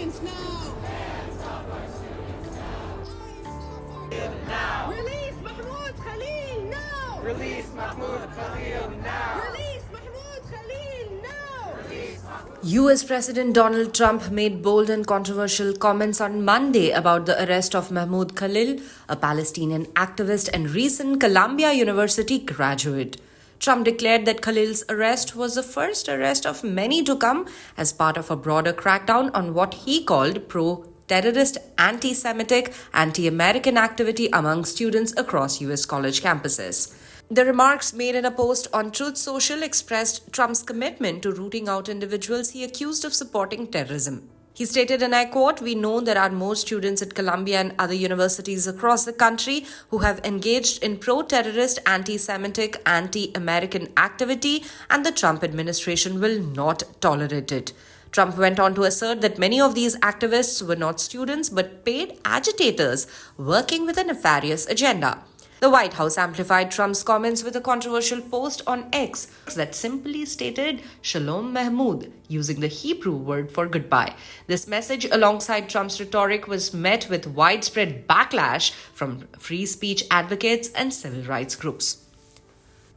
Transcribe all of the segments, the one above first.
students now! Now! Release Mahmoud Khalil now! Release Mahmoud Khalil now! Release Mahmoud Khalil now! US President Donald Trump made bold and controversial comments on Monday about the arrest of Mahmoud Khalil, a Palestinian activist and recent Columbia University graduate. Trump declared that Khalil's arrest was the first arrest of many to come as part of a broader crackdown on what he called pro-terrorist, anti-Semitic, anti-American activity among students across US college campuses. The remarks made in a post on Truth Social expressed Trump's commitment to rooting out individuals he accused of supporting terrorism. He stated, and I quote, "We know there are more students at Columbia and other universities across the country who have engaged in pro-terrorist, anti-Semitic, anti-American activity, and the Trump administration will not tolerate it." Trump went on to assert that many of these activists were not students but paid agitators working with a nefarious agenda. The White House amplified Trump's comments with a controversial post on X that simply stated Shalom Mahmoud, using the Hebrew word for goodbye. This message, alongside Trump's rhetoric, was met with widespread backlash from free speech advocates and civil rights groups.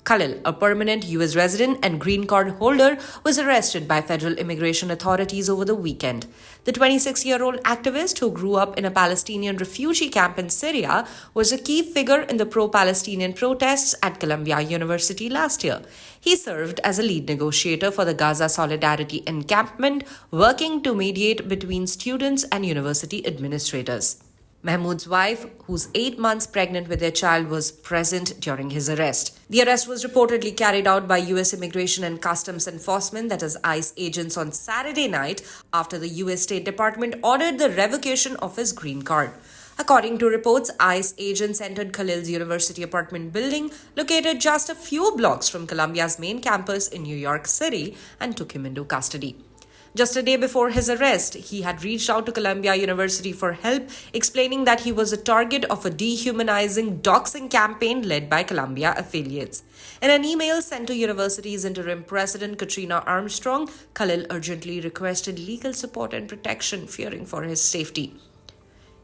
Khalil, a permanent US resident and green card holder, was arrested by federal immigration authorities over the weekend. The 26-year-old activist, who grew up in a Palestinian refugee camp in Syria, was a key figure in the pro-Palestinian protests at Columbia University last year. He served as a lead negotiator for the Gaza Solidarity Encampment, working to mediate between students and university administrators. Mahmoud's wife, who's 8 months pregnant with their child, was present during his arrest. The arrest was reportedly carried out by U.S. Immigration and Customs Enforcement, that is ICE agents, on Saturday night after the U.S. State Department ordered the revocation of his green card. According to reports, ICE agents entered Khalil's university apartment building, located just a few blocks from Columbia's main campus in New York City, and took him into custody. Just a day before his arrest, he had reached out to Columbia University for help, explaining that he was a target of a dehumanizing doxing campaign led by Columbia affiliates. In an email sent to university's interim president Katrina Armstrong, Khalil urgently requested legal support and protection, fearing for his safety.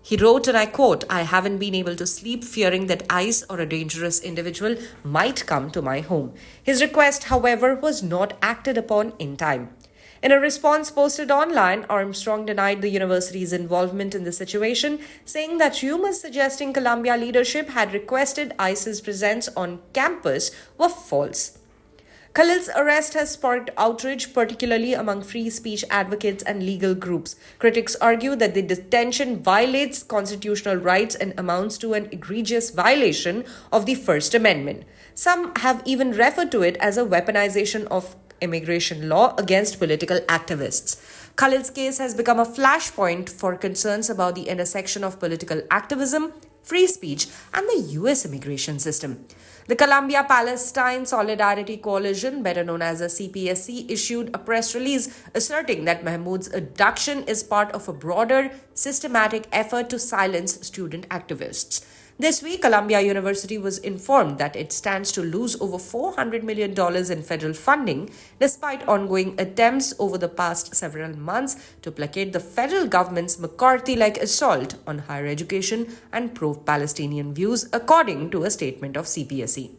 He wrote, and I quote, "I haven't been able to sleep fearing that ICE or a dangerous individual might come to my home." His request, however, was not acted upon in time. In a response posted online, Armstrong denied the university's involvement in the situation, saying that rumors suggesting Columbia leadership had requested ICE's presence on campus were false. Khalil's arrest has sparked outrage, particularly among free speech advocates and legal groups. Critics argue that the detention violates constitutional rights and amounts to an egregious violation of the First Amendment. Some have even referred to it as a weaponization of immigration law against political activists. Khalil's case has become a flashpoint for concerns about the intersection of political activism, free speech, and the US immigration system. The Columbia Palestine Solidarity Coalition, better known as the CPSC, issued a press release asserting that Mahmoud's abduction is part of a broader, systematic effort to silence student activists. This week, Columbia University was informed that it stands to lose over $400 million in federal funding, despite ongoing attempts over the past several months to placate the federal government's McCarthy-like assault on higher education and pro-Palestinian views, according to a statement of CPSC.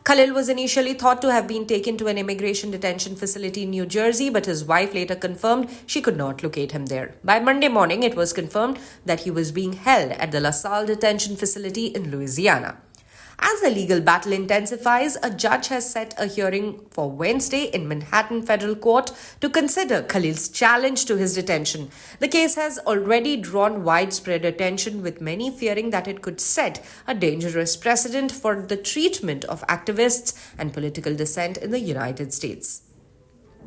Khalil was initially thought to have been taken to an immigration detention facility in New Jersey, but his wife later confirmed she could not locate him there. By Monday morning, it was confirmed that he was being held at the La Salle detention facility in Louisiana. As the legal battle intensifies, a judge has set a hearing for Wednesday in Manhattan Federal Court to consider Khalil's challenge to his detention. The case has already drawn widespread attention, with many fearing that it could set a dangerous precedent for the treatment of activists and political dissent in the United States.